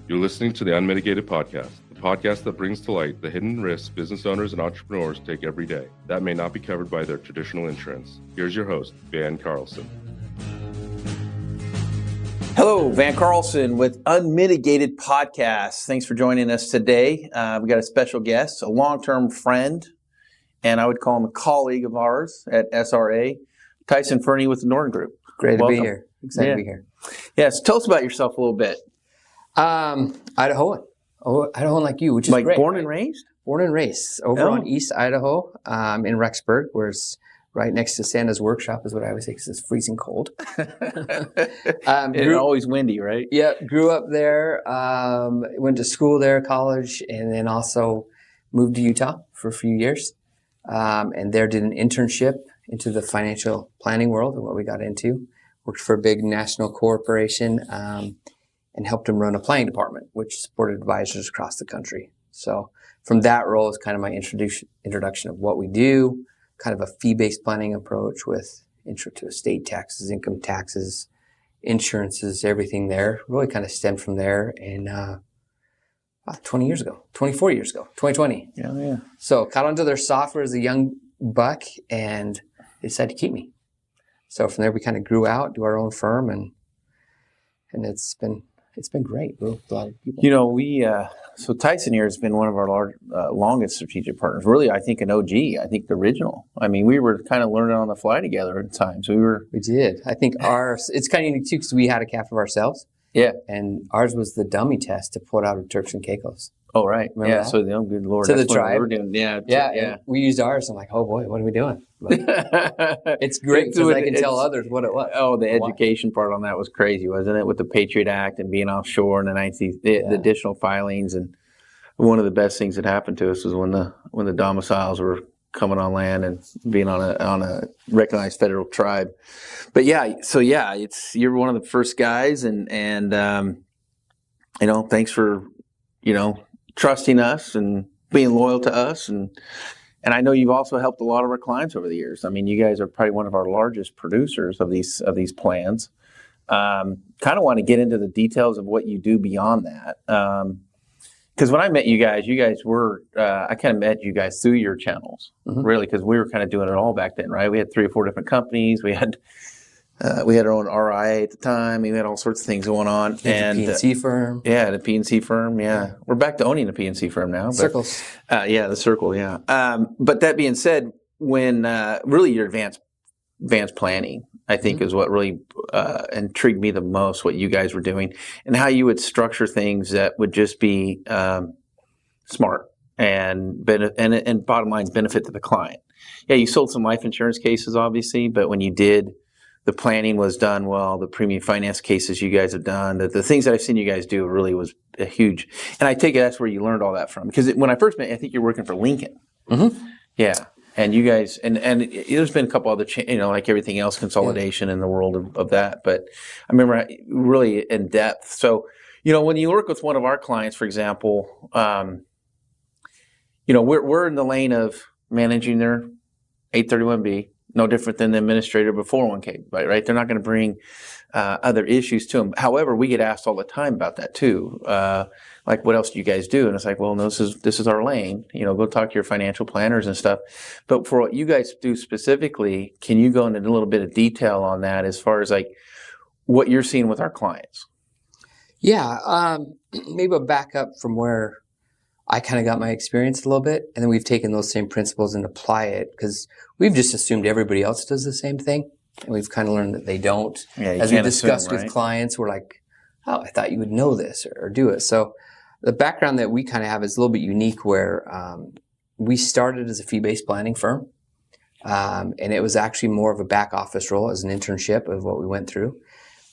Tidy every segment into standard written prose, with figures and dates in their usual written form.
You're listening to the Unmitigated Podcast, the podcast that brings to light the hidden risks business owners and entrepreneurs take every day that may not be covered by their traditional insurance. Here's your host, Van Carlson. Hello, Van Carlson with Unmitigated Podcast. Thanks for joining us today. We got a special guest, a long-term friend, and I would call him a colleague of ours at SRA, Tyson Ferney with the Norden Group. Great to be here. Excited to be here. Yes, tell us about yourself a little bit. Idahoan like you, which is like great. Born and raised? Born and raised over on East Idaho, in Rexburg, where it's right next to Santa's workshop, is what I always say, because it's freezing cold. It's always windy, right? Yeah, grew up there, went to school there, college, and then also moved to Utah for a few years. And there did an internship into the financial planning world, and what we got into. Worked for a big national corporation, and helped him run a planning department, which supported advisors across the country. So from that role is kind of my introduction of what we do, kind of a fee-based planning approach with intro to estate taxes, income taxes, insurances, everything there. Really kind of stemmed from there in 24 years ago, 2020. Yeah. So caught onto their software as a young buck, and they decided to keep me. So from there we kind of grew out, do our own firm, and it's been great. With a lot of people. You know, so Tyson here has been one of our longest strategic partners. Really, I think an OG. I think the original. I mean, we were kind of learning on the fly together at times. We did. I think it's kind of unique too, because we had a captive ourselves. Yeah. And ours was the dummy test to put out of Turks and Caicos. Oh, right. Remember that? So, good Lord. To the tribe. We're doing. Yeah. We used ours. I'm like, oh boy, what are we doing? But it's great because I can tell others what it was. Oh, the education part on that was crazy, wasn't it? With the Patriot Act and being offshore and the additional filings. And one of the best things that happened to us was when the domiciles were coming on land and being on a recognized federal tribe. But you're one of the first guys, and thanks for trusting us and being loyal to us, and I know you've also helped a lot of our clients over the years. I mean, you guys are probably one of our largest producers of these plans. Kind of want to get into the details of what you do beyond that. Because when I met you guys were, I kind of met you guys through your channels, really, because we were kind of doing it all back then, right? We had 3 or 4 different companies. We had our own RIA at the time. We had all sorts of things going on. And the P&C firm. Yeah, the P&C firm, yeah. We're back to owning a P&C firm now. Circles. The Circle, yeah. But that being said, when really your advanced planning, I think, is what really intrigued me the most, what you guys were doing, and how you would structure things that would just be smart and bottom line benefit to the client. Yeah, you sold some life insurance cases, obviously, but when you did, the planning was done well. The premium finance cases you guys have done, the things that I've seen you guys do really was a huge. And I take it that's where you learned all that from. Because when I first met you, I think you're working for Lincoln. Mm-hmm. Yeah. And you guys, and there's been a couple other, like everything else, consolidation in the world of that. But I remember really in depth. So, when you work with one of our clients, for example, we're in the lane of managing their 831B. No different than the administrator of a 401k, right? They're not going to bring other issues to them. However, we get asked all the time about that too. Like, what else do you guys do? And it's like, well, no, this is our lane. Go talk to your financial planners and stuff. But for what you guys do specifically, can you go into a little bit of detail on that as far as like what you're seeing with our clients? Yeah, maybe I'll back up from where I kind of got my experience a little bit, and then we've taken those same principles and apply it, because we've just assumed everybody else does the same thing, and we've kind of learned that they don't. Yeah, as we discussed with clients, we're like, oh, I thought you would know this or do it. So the background that we kind of have is a little bit unique, where we started as a fee-based planning firm, and it was actually more of a back office role as an internship of what we went through,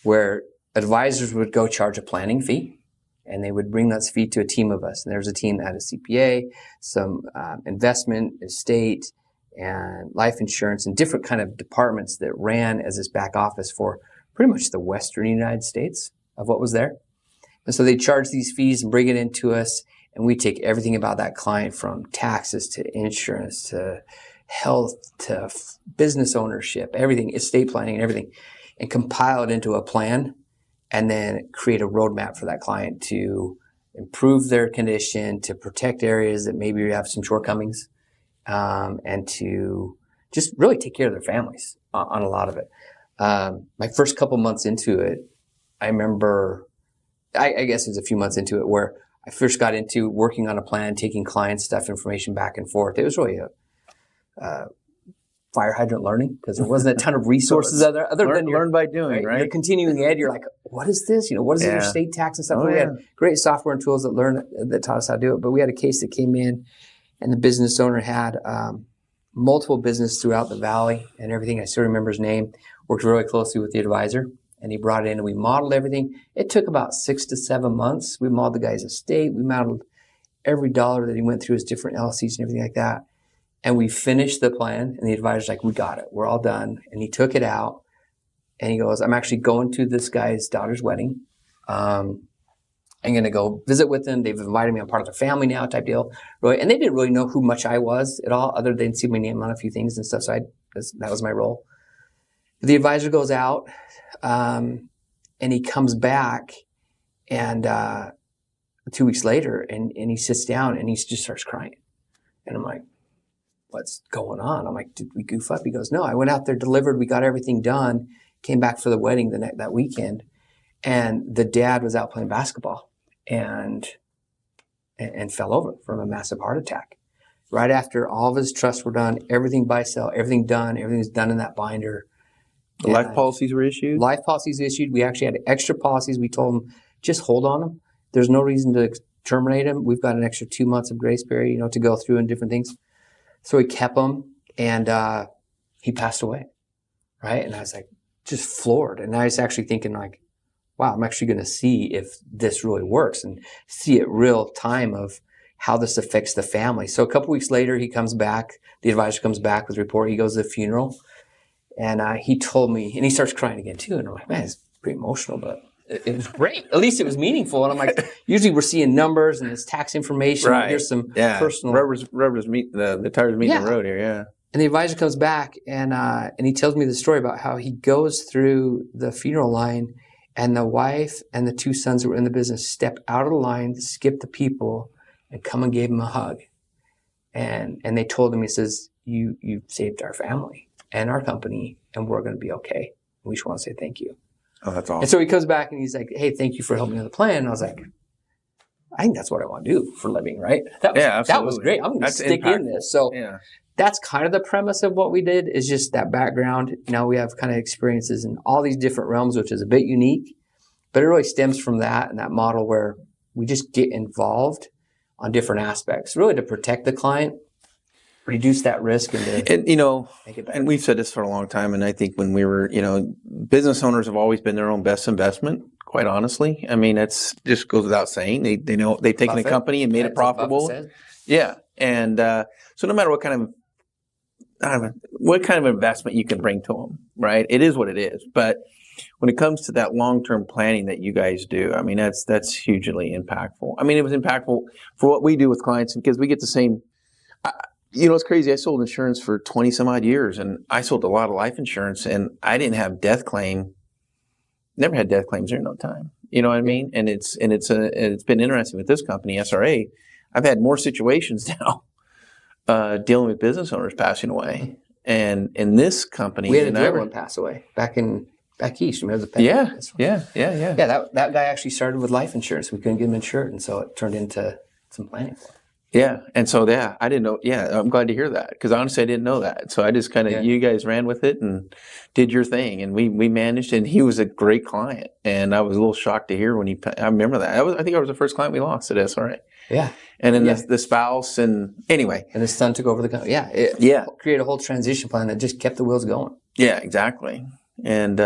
where advisors would go charge a planning fee, and they would bring that fee to a team of us. And there's a team that had a CPA, some investment, estate, and life insurance, and different kind of departments that ran as this back office for pretty much the Western United States of what was there. And so they charge these fees and bring it into us, and we take everything about that client, from taxes to insurance to health to business ownership, everything, estate planning and everything, and compile it into a plan, and then create a roadmap for that client to improve their condition, to protect areas that maybe have some shortcomings, and to just really take care of their families on a lot of it. My first couple months into it, I remember, I guess it was a few months into it, where I first got into working on a plan, taking client stuff, information back and forth. It was really a fire hydrant learning, because there wasn't a ton of resources other than learn by doing, right? Your continuing ed. You're like, what is this? What is interstate tax and stuff? Oh, we had great software and tools that taught us how to do it. But we had a case that came in, and the business owner had multiple business throughout the valley and everything. I still remember his name. Worked really closely with the advisor, and he brought it in, and we modeled everything. It took about 6 to 7 months. We modeled the guy's estate. We modeled every dollar that he went through, his different LLCs and everything like that. And we finished the plan, and the advisor's like, we got it. We're all done. And he took it out, and he goes, I'm actually going to this guy's daughter's wedding. I'm going to go visit with them. They've invited me. I'm part of their family now, type deal. Really. And they didn't really know who much I was at all, other than see my name on a few things and stuff. So that was my role. The advisor goes out, and he comes back, and 2 weeks later, and he sits down, and he just starts crying. And I'm like, what's going on? I'm like, did we goof up? He goes, no, I went out there, delivered, we got everything done, came back for the wedding that weekend, and the dad was out playing basketball and fell over from a massive heart attack. Right after all of his trusts were done, everything buy-sell, everything done, everything's done in that binder. The life policies were issued? Life policies issued. We actually had extra policies. We told him, just hold on them. There's no reason to terminate him. We've got an extra 2 months of grace period, to go through and different things. So we kept him, and he passed away, right? And I was like, just floored. And I was actually thinking like, wow, I'm actually going to see if this really works and see it real time of how this affects the family. So a couple weeks later, he comes back. The advisor comes back with a report. He goes to the funeral. And he told me, and he starts crying again too. And I'm like, man, it's pretty emotional, but it was great. At least it was meaningful. And I'm like, usually we're seeing numbers and it's tax information. Right. Here's some personal. Rubbers meet the tires meet the road here. Yeah. And the advisor comes back and he tells me the story about how he goes through the funeral line, and the wife and the 2 sons that were in the business step out of the line, skip the people, and come and gave him a hug. And they told him, he says, you saved our family and our company, and we're going to be okay. We just want to say thank you. Oh, that's awesome. And so he comes back and he's like, hey, thank you for helping me on the plan. And I was like, I think that's what I want to do for a living, right? That was great. I'm going to stick in this. So that's kind of the premise of what we did, is just that background. Now we have kind of experiences in all these different realms, which is a bit unique, but it really stems from that and that model where we just get involved on different aspects, really to protect the client, reduce that risk, and make it better. And we've said this for a long time. And I think when we were, business owners have always been their own best investment. Quite honestly, I mean, it's just goes without saying. They know they've taken a company and made it profitable. Yeah, and so no matter what kind of investment you can bring to them, right? It is what it is. But when it comes to that long-term planning that you guys do, I mean, that's hugely impactful. I mean, it was impactful for what we do with clients because we get the same. It's crazy. I sold insurance for 20 some odd years, and I sold a lot of life insurance, and I didn't have death claim. Never had death claims during no time. You know what I mean? And it's been interesting with this company, SRA. I've had more situations now dealing with business owners passing away, and in this company, we had a gentleman pass away back east. Remember the Yeah. That guy actually started with life insurance. We couldn't get him insured, and so it turned into some planning for him. Yeah, and so I didn't know. Yeah, I'm glad to hear that because honestly, I didn't know that. So I just kind of you guys ran with it and did your thing, and we managed. And he was a great client, and I was a little shocked to hear when I remember that. I think I was the first client we lost at SRA. Yeah, and then the spouse, and anyway, and his son took over the company. It created a whole transition plan that just kept the wheels going. Yeah, exactly, and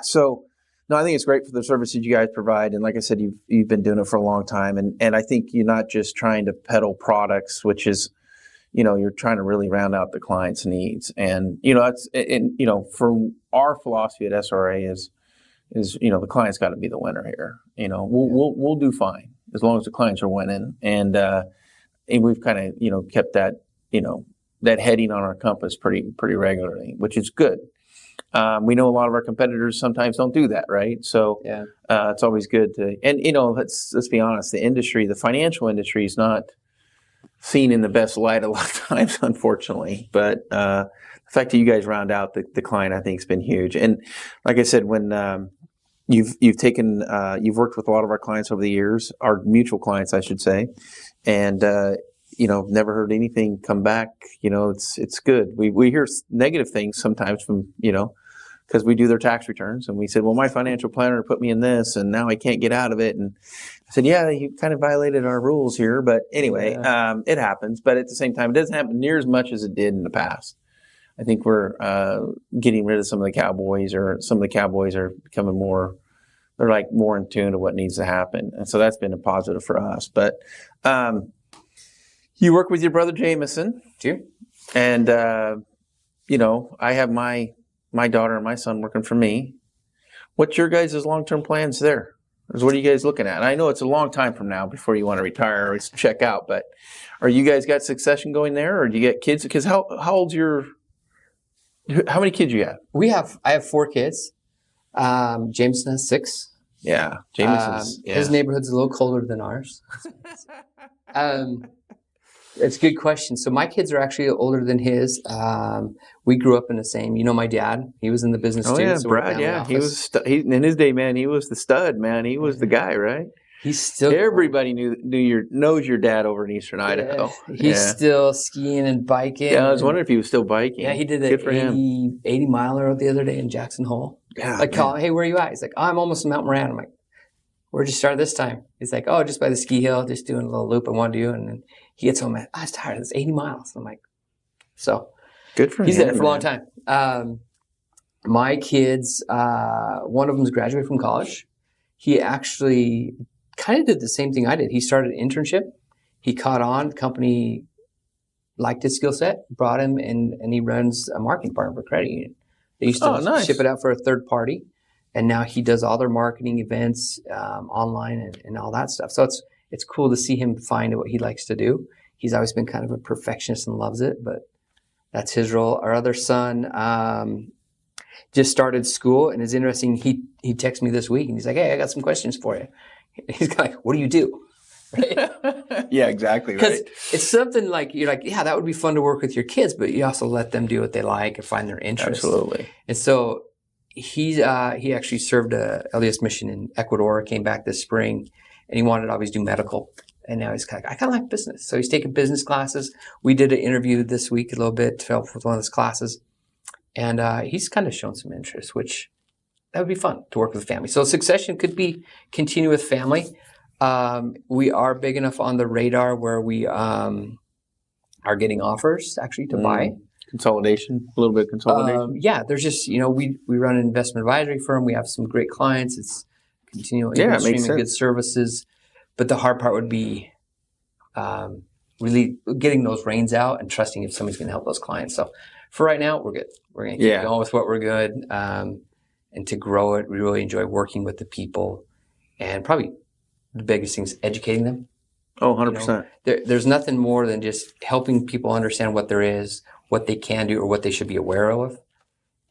so. No, I think it's great for the services you guys provide. And like I said, you've been doing it for a long time. And I think you're not just trying to peddle products, which is, you're trying to really round out the client's needs. And, for our philosophy at SRA is the client's got to be the winner here. We'll do fine as long as the clients are winning. And we've kind of, kept that, that heading on our compass pretty regularly, which is good. We know a lot of our competitors sometimes don't do that, right? So it's always good to, and let's be honest, the financial industry is not seen in the best light a lot of times, unfortunately. But the fact that you guys round out the client, I think, has been huge. And like I said, when you've worked with a lot of our clients over the years, our mutual clients, I should say, and never heard anything come back. It's good. We hear negative things sometimes from because we do their tax returns, and we said, well, my financial planner put me in this, and now I can't get out of it. And I said, yeah, you kind of violated our rules here, but anyway, it happens. But at the same time, it doesn't happen near as much as it did in the past. I think we're getting rid of some of the cowboys, or some of the cowboys are becoming more in tune to what needs to happen. And so that's been a positive for us. But you work with your brother Jameson. Do. And, I have my daughter and my son working for me. What's your guys' long-term plans there? What are you guys looking at? And I know it's a long time from now before you want to retire or check out, but are you guys got succession going there, or do you get kids? Because how many kids do you have? I have 4 kids. Jameson has 6. Yeah. Jameson's, his neighborhood's a little colder than ours. It's a good question. So my kids are actually older than his. We grew up in the same. My dad. He was in the business too. Yeah, so Brad. Yeah, he was. In his day, man, he was the stud, man. He was the guy, right? He's still. Everybody knows your dad over in Eastern Idaho. He's still skiing and biking. Yeah, I was wondering if he was still biking. Yeah, he did an 80 miler the other day in Jackson Hole. Yeah. Call him, hey, where are you at? He's like, I'm almost in Mount Moran. I'm like, where'd you start this time? He's like, oh, just by the ski hill, just doing a little loop I want to do. And then he gets home, I was tired. It's 80 miles. I'm like, so. Good for him. He's there for a long time. My kids, one of them's graduated from college. He actually kind of did the same thing I did. He started an internship. He caught on. The company liked his skill set, brought him, and he runs a marketing department for credit union. They used to ship it out for a third party, and now he does all their marketing events online and all that stuff. So it's cool to see him find what he likes to do. He's always been kind of a perfectionist and loves it, but that's his role. Our other son just started school, and it's interesting. He texted me this week, and he's like, hey, I got some questions for you. He's like, what do you do? Right? Yeah, exactly. Because it's something like, you're like, yeah, that would be fun to work with your kids, but you also let them do what they like and find their interests. Absolutely. And so he actually served a LDS mission in Ecuador, came back this spring, and he wanted to always do medical. And now he's kind of, I kind of like business. So he's taking business classes. We did an interview this week a little bit to help with one of his classes. And he's kind of shown some interest, which that would be fun to work with family. So succession could be continue with family. We are big enough on the radar where we are getting offers actually to buy. Consolidation, a little bit of consolidation. Yeah, there's just, we run an investment advisory firm. We have some great clients. It's continual income stream and good services. But the hard part would be really getting those reins out and trusting if somebody's going to help those clients. So for right now, we're good. We're going to keep going with what we're good. And to grow it, we really enjoy working with the people. And probably the biggest thing is educating them. Oh, 100%. There's nothing more than just helping people understand what there is, what they can do, or what they should be aware of.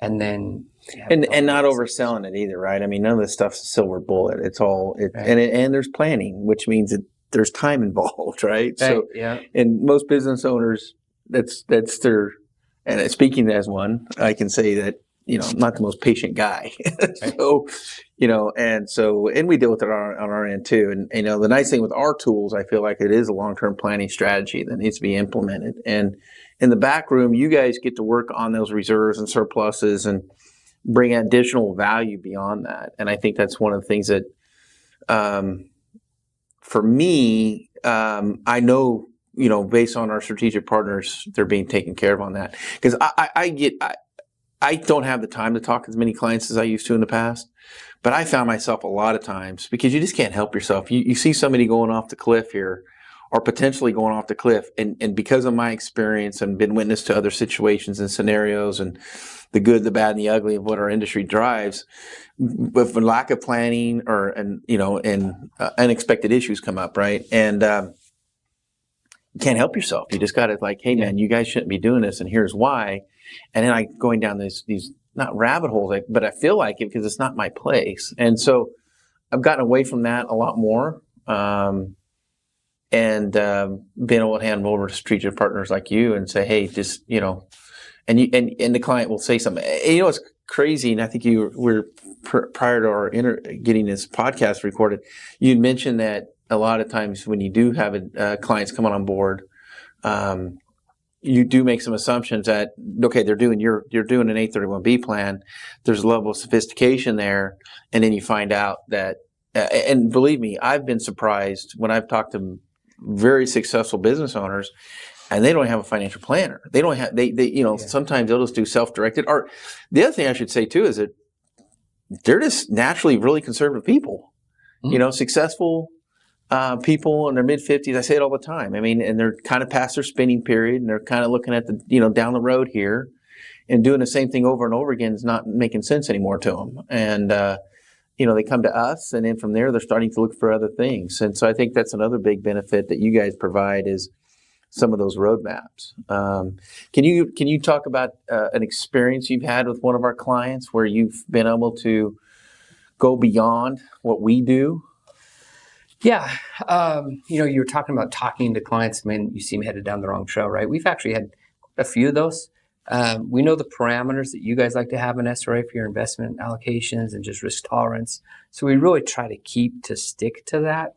And then... And not overselling it either, right? I mean, none of this stuff's a silver bullet. It's all... And there's planning, which means that there's time involved, right? So, and most business owners, that's their... And speaking as one, I can say that, I'm not the most patient guy. So, and we deal with it on our end too. And, the nice thing with our tools, I feel like it is a long-term planning strategy that needs to be implemented. And in the back room, you guys get to work on those reserves and surpluses and bring additional value beyond that. And I think that's one of the things that, for me, I know, based on our strategic partners, they're being taken care of on that. Because I don't have the time to talk to as many clients as I used to in the past, but I found myself a lot of times, because you just can't help yourself. You see somebody going off the cliff here, or potentially going off the cliff, and because of my experience and been witness to other situations and scenarios and the good, the bad, and the ugly of what our industry drives, with lack of planning and unexpected issues come up, right? And you can't help yourself. You just got to hey man, you guys shouldn't be doing this, and here's why. And then going down these not rabbit holes, but I feel like it because it's not my place. And so I've gotten away from that a lot more. And being able to hand over to strategic partners like you and say, hey, just, and the client will say something. And it's crazy. And I think you were prior to our getting this podcast recorded, you mentioned that a lot of times when you do have clients coming on board, you do make some assumptions that, okay, you're doing an 831B plan. There's a level of sophistication there. And then you find out that, and believe me, I've been surprised when I've talked to very successful business owners, and they don't have a financial planner. They don't have, sometimes they'll just do self-directed. Or the other thing I should say too is that they're just naturally really conservative people, successful people in their mid-50s. I say it all the time. I mean, and they're kind of past their spinning period, and they're kind of looking at the, down the road here, and doing the same thing over and over again is not making sense anymore to them. And, they come to us, and then from there, they're starting to look for other things. And so I think that's another big benefit that you guys provide is some of those roadmaps. Can you talk about an experience you've had with one of our clients where you've been able to go beyond what we do? Yeah. You were talking about talking to clients. I mean, you seem headed down the wrong trail, right? We've actually had a few of those. We know the parameters that you guys like to have in SRA for your investment allocations and just risk tolerance. So we really try to stick to that,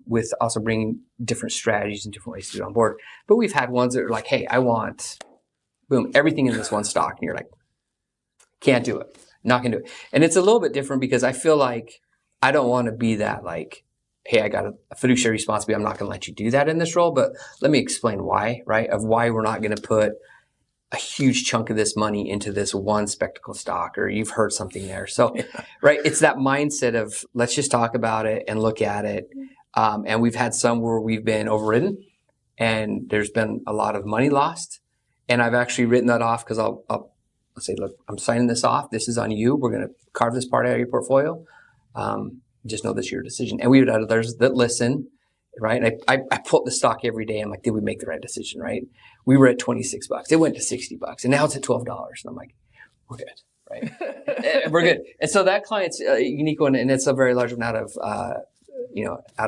with also bringing different strategies and different ways to get on board. But we've had ones that are like, hey, I want, boom, everything in this one stock. And you're like, can't do it. Not going to do it. And it's a little bit different because I feel like I don't want to be that like, hey, I got a fiduciary responsibility. I'm not going to let you do that in this role. But let me explain why, right? Of why we're not going to put a huge chunk of this money into this one spectacle stock, or you've heard something there. So, right, it's that mindset of let's just talk about it and look at it. And we've had some where we've been overridden and there's been a lot of money lost. And I've actually written that off because I'll say, look, I'm signing this off. This is on you. We're going to carve this part out of your portfolio. Just know this is your decision. And we would have others that listen, right? And I pull up the stock every day. I'm like, did we make the right decision, right? We were at $26. It went to $60 and now it's at $12. And I'm like, we're good, right? We're good. And so that client's a unique one, and it's a very large one out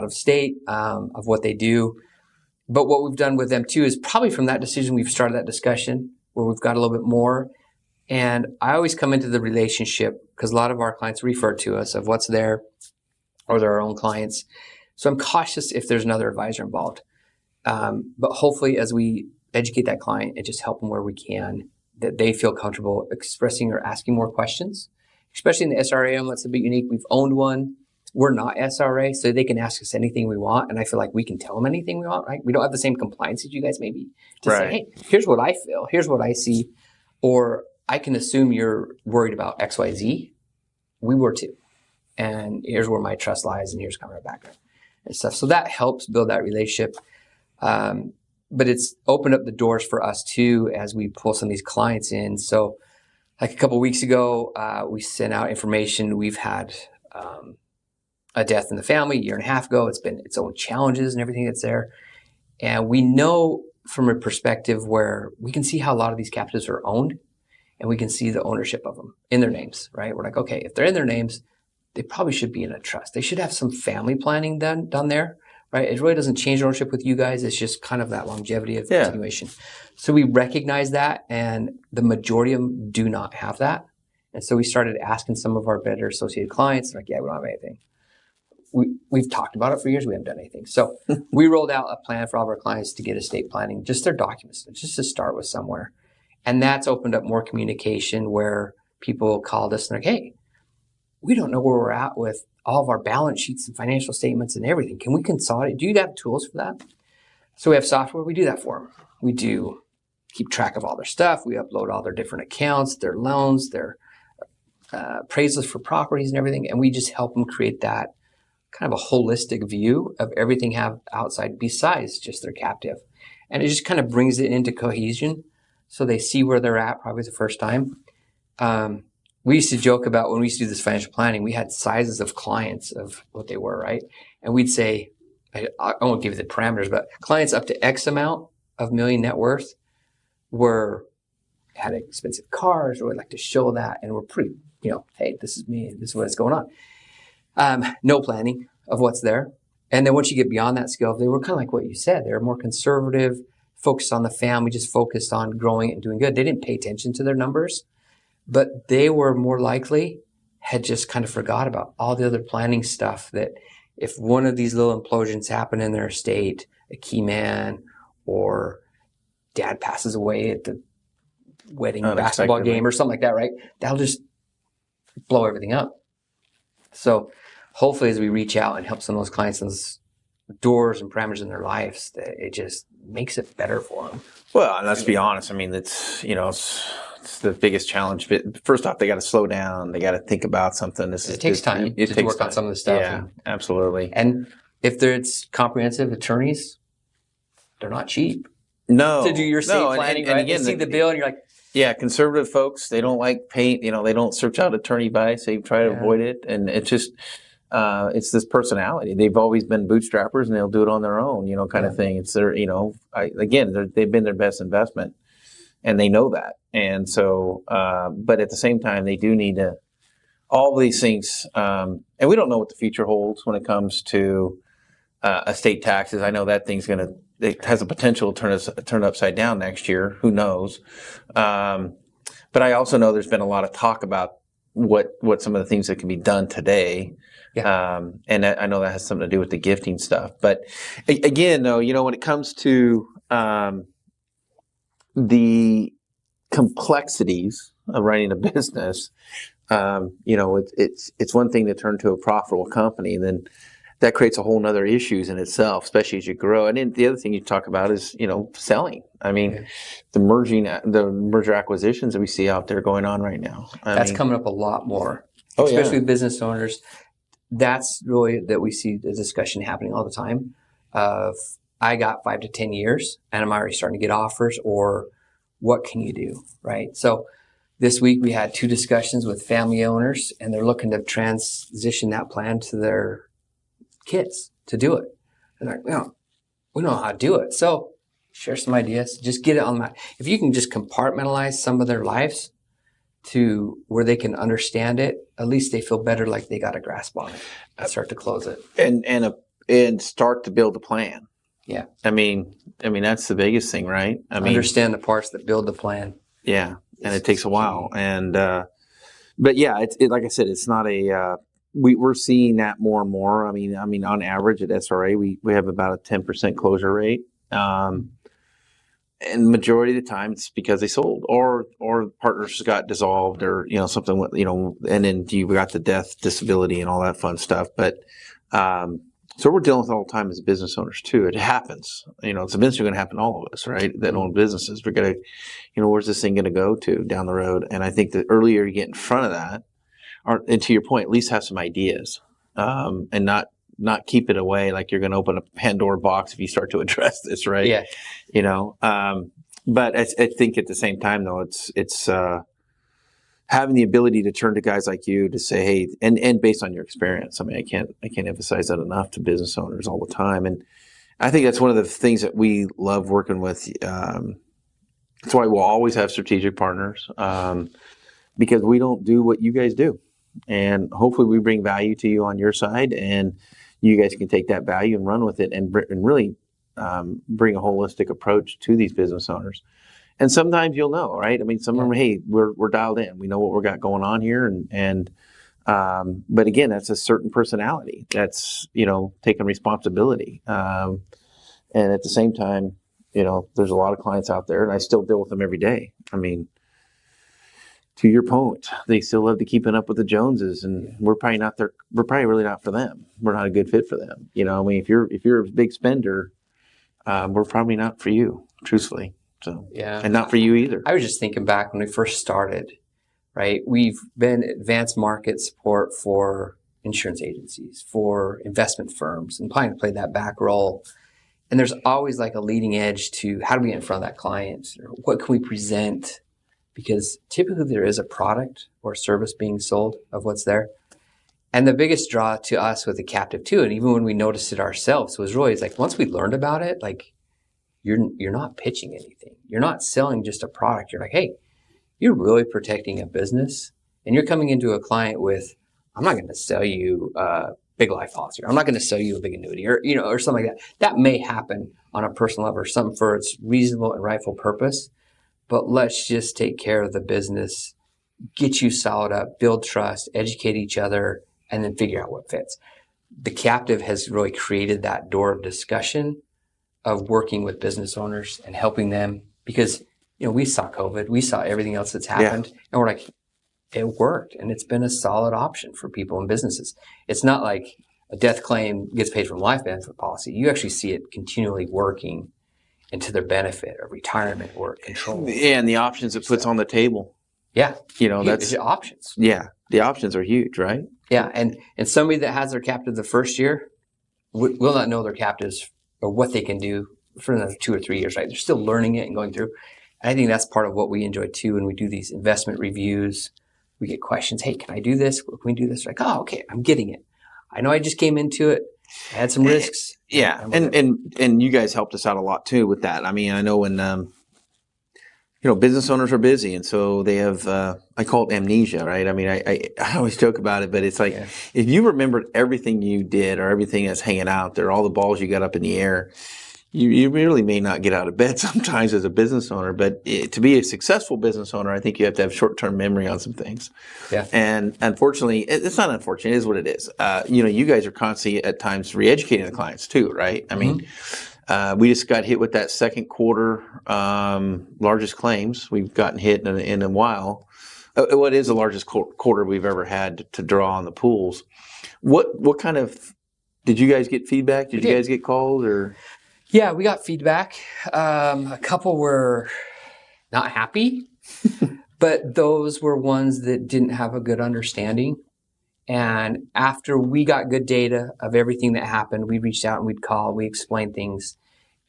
of state, of what they do. But what we've done with them too is probably from that decision, we've started that discussion where we've got a little bit more. And I always come into the relationship because a lot of our clients refer to us of what's there, or they're our own clients. So I'm cautious if there's another advisor involved. But hopefully as we educate that client and just help them where we can, that they feel comfortable expressing or asking more questions, especially in the SRA. That's a bit unique. We've owned one. We're not SRA, so they can ask us anything we want. And I feel like we can tell them anything we want, right? We don't have the same compliance as you guys maybe to say, hey, here's what I feel. Here's what I see. Or I can assume you're worried about XYZ. We were too. And here's where my trust lies, and here's kind of my background and stuff. So that helps build that relationship. But it's opened up the doors for us too as we pull some of these clients in. So like a couple of weeks ago, we sent out information. We've had a death in the family a year and a half ago. It's been its own challenges and everything that's there. And we know from a perspective where we can see how a lot of these captives are owned, and we can see the ownership of them in their names, right? We're like, okay, if they're in their names, they probably should be in a trust. They should have some family planning done there, right? It really doesn't change ownership with you guys. It's just kind of that longevity of continuation. So we recognize that, and the majority of them do not have that. And so we started asking some of our better associated clients, like, yeah, we don't have anything. We've talked about it for years. We haven't done anything. So we rolled out a plan for all of our clients to get estate planning, just their documents, just to start with somewhere. And that's opened up more communication where people called us and like, hey, we don't know where we're at with all of our balance sheets and financial statements and everything. Can we consolidate? Do you have tools for that? So we have software. We do that for them. We do keep track of all their stuff. We upload all their different accounts, their loans, their appraisals for properties and everything. And we just help them create that kind of a holistic view of everything have outside besides just their captive. And it just kind of brings it into cohesion so they see where they're at probably the first time. We used to joke about when we used to do this financial planning, we had sizes of clients of what they were, right? And we'd say, I won't give you the parameters, but clients up to X amount of million net worth were had expensive cars, or we like to show that, and we're pretty, hey, this is me, this is what's going on. No planning of what's there. And then once you get beyond that scale, they were kind of like what you said. They were more conservative, focused on the family, just focused on growing it and doing good. They didn't pay attention to their numbers, but they were more likely had just kind of forgot about all the other planning stuff, that if one of these little implosions happen in their estate, a key man or dad passes away at the wedding basketball game or something like that, right? That'll just blow everything up. So hopefully as we reach out and help some of those clients in those doors and parameters in their lives, that it just makes it better for them. Well, let's be honest. I mean, it's the biggest challenge. First off, they got to slow down. They got to think about something. It takes time to work on some of the stuff. Yeah, absolutely. And if it's comprehensive attorneys, they're not cheap. No. To do your estate planning, right? Again, you see the bill and you're like, yeah, conservative folks, they don't like paint. They don't search out attorney advice. They try to avoid it. And it's just, it's this personality. They've always been bootstrappers and they'll do it on their own, kind of thing. It's their, they've been their best investment and they know that. And so, but at the same time, they do need to, all of these things, and we don't know what the future holds when it comes to estate taxes. I know that thing's it has a potential to turn upside down next year. Who knows? But I also know there's been a lot of talk about what some of the things that can be done today. Yeah. And I know that has something to do with the gifting stuff. But again, though, when it comes to the complexities of running a business, it's one thing to turn to a profitable company, and then that creates a whole nother issues in itself, especially as you grow. And then the other thing you talk about is, selling. I mean, the merger acquisitions that we see out there going on right now. That's coming up a lot more, especially with business owners. That's really that we see the discussion happening all the time of, I got 5 to 10 years and I'm already starting to get offers, or what can you do, right? So this week we had 2 discussions with family owners, and they're looking to transition that plan to their kids to do it. And they're like, we know how to do it. So share some ideas, just get it on the map. If you can just compartmentalize some of their lives to where they can understand it, at least they feel better, like they got a grasp on it and start to close it. And start to build a plan. Yeah. I mean, that's the biggest thing, right? Understand the parts that build the plan. Yeah. And it takes a while. And, but yeah, it like I said, it's not we're seeing that more and more. I mean, on average at SRA, we have about a 10% closure rate. And the majority of the time it's because they sold or partners got dissolved or, something, and then you got the death, disability and all that fun stuff. But, so we're dealing with it all the time as business owners too. It happens, it's eventually going to happen to all of us, right? That own businesses. We're going to, where's this thing going to go to down the road? And I think the earlier you get in front of that, and to your point, at least have some ideas, and not keep it away like you're going to open a Pandora box if you start to address this, right? Yeah. But I think at the same time, though, it's having the ability to turn to guys like you to say, hey, and based on your experience. I mean, I can't emphasize that enough to business owners all the time. And I think that's one of the things that we love working with. That's why we'll always have strategic partners, because we don't do what you guys do. And hopefully we bring value to you on your side, and you guys can take that value and run with it and really bring a holistic approach to these business owners. And sometimes you'll know, right? I mean, some of them, hey, we're dialed in. We know what we got going on here. But again, that's a certain personality. That's, taking responsibility. And at the same time, there's a lot of clients out there, and I still deal with them every day. I mean, to your point, they still love to keeping up with the Joneses, and we're probably really not for them. We're not a good fit for them. I mean, if you're a big spender, we're probably not for you, truthfully. So, yeah. And not for you either. I was just thinking back when we first started, right? We've been advanced market support for insurance agencies, for investment firms, and planning to play that back role. And there's always like a leading edge to how do we get in front of that client? Or what can we present? Because typically there is a product or service being sold of what's there. And the biggest draw to us with the captive too, and even when we noticed it ourselves, was really, it's like once we learned about it, like you're not pitching anything. You're not selling just a product. You're like, hey, you're really protecting a business, and you're coming into a client with, I'm not going to sell you a big life policy, or I'm not going to sell you a big annuity, or, or something like that. That may happen on a personal level or something for its reasonable and rightful purpose, but let's just take care of the business, get you solid up, build trust, educate each other, and then figure out what fits. The captive has really created that door of discussion of working with business owners and helping them, because we saw COVID, we saw everything else that's happened, and we're like, it worked, and it's been a solid option for people and businesses. It's not like a death claim gets paid from life benefit policy. You actually see it continually working into their benefit, or retirement, or control. Yeah, and the options it puts on the table. Yeah, that's the options. Yeah, the options are huge, right? Yeah, and somebody that has their captive the first year will not know their captives or what they can do for another 2 or 3 years, right? They're still learning it and going through. And I think that's part of what we enjoy too when we do these investment reviews. We get questions, hey, can I do this? Can we do this? Like, oh, okay, I'm getting it. I know I just came into it. I had some risks. Yeah, and you guys helped us out a lot too with that. I mean, I know when business owners are busy, and so they have I call it amnesia, right? I mean, I always joke about it, but it's like if you remembered everything you did or everything that's hanging out there, all the balls you got up in the air, you really may not get out of bed sometimes as a business owner. But to be a successful business owner, I think you have to have short-term memory on some things. Yeah. And unfortunately, it's not unfortunate. It is what it is. You guys are constantly at times re-educating the clients too, right? I mean, we just got hit with that second quarter largest claims we've gotten hit in a while. What is the largest quarter we've ever had to draw on the pools? What kind of did you guys get feedback? Did you guys get called or? Yeah, we got feedback. A couple were not happy, but those were ones that didn't have a good understanding. And after we got good data of everything that happened, we reached out and we'd call, we explained things,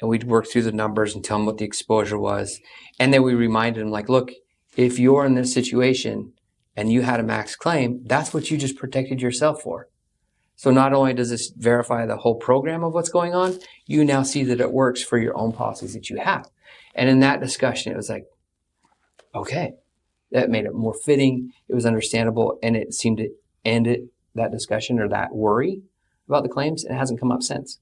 and we'd work through the numbers and tell them what the exposure was. And then we reminded them, like, look, if you're in this situation and you had a max claim, that's what you just protected yourself for. So not only does this verify the whole program of what's going on, you now see that it works for your own policies that you have. And in that discussion, it was like, okay, that made it more fitting. It was understandable, and it seemed to end that discussion or that worry about the claims. And it hasn't come up since.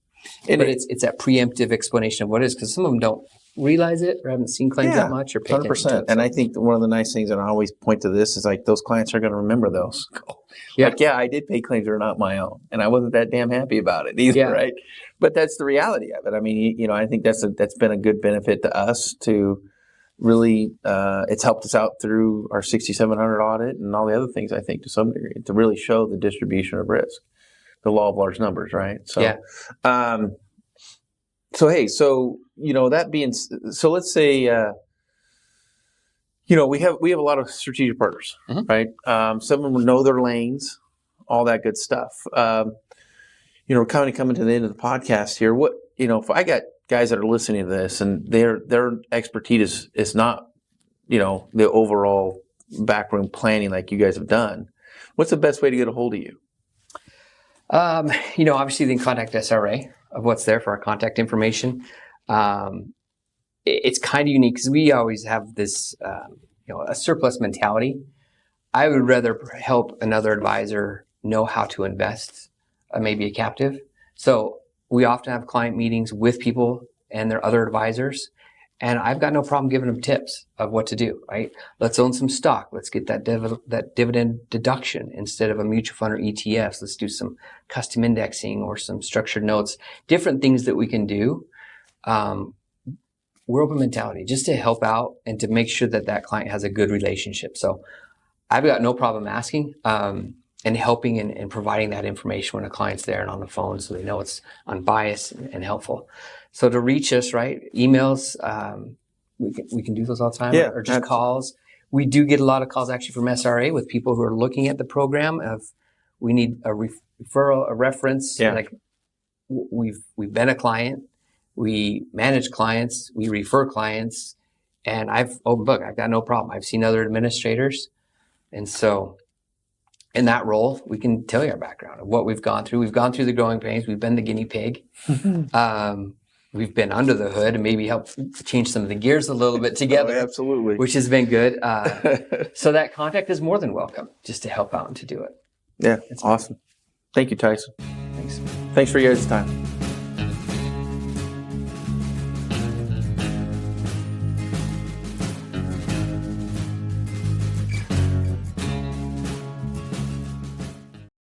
But it's that preemptive explanation of what it is, because some of them don't realize it or haven't seen claims that much or pay attention to it. And I think one of the nice things, and I always point to this, is like those clients are going to remember those. Yeah. Like, I did pay claims that are not my own, and I wasn't that damn happy about it either, right? But that's the reality of it. I mean, I think that's been a good benefit to us to really, it's helped us out through our 6700 audit and all the other things, I think, to some degree, to really show the distribution of risk, the law of large numbers, right? So, that being, so let's say, we have a lot of strategic partners, right? Some of them know their lanes, all that good stuff. Kind of coming to the end of the podcast here. If I got guys that are listening to this and their expertise is not, the overall backroom planning like you guys have done, what's the best way to get a hold of you? Obviously then contact SRA of what's there for our contact information. It's kind of unique because we always have this, a surplus mentality. I would rather help another advisor know how to invest, maybe a captive. So we often have client meetings with people and their other advisors, and I've got no problem giving them tips of what to do, right? Let's own some stock. Let's get that dividend deduction instead of a mutual fund or ETFs. Let's do some custom indexing or some structured notes, different things that we can do. We're open mentality just to help out and to make sure that client has a good relationship. So I've got no problem asking and helping and providing that information when a client's there and on the phone so they know it's unbiased and helpful. So to reach us, right, emails, we can do those all the time, or just calls. We do get a lot of calls actually from SRA with people who are looking at the program of we need a referral, a reference. Yeah. Like we've been a client. We manage clients, we refer clients, and I've open book. I've got no problem. I've seen other administrators. And so in that role, we can tell you our background of what we've gone through. We've gone through the growing pains. We've been the guinea pig. We've we've been under the hood and maybe helped change some of the gears a little bit together. Oh, absolutely. Which has been good. So that contact is more than welcome just to help out and to do it. Yeah, awesome. Thank you, Tyson. Thanks. Thanks for your guys' time.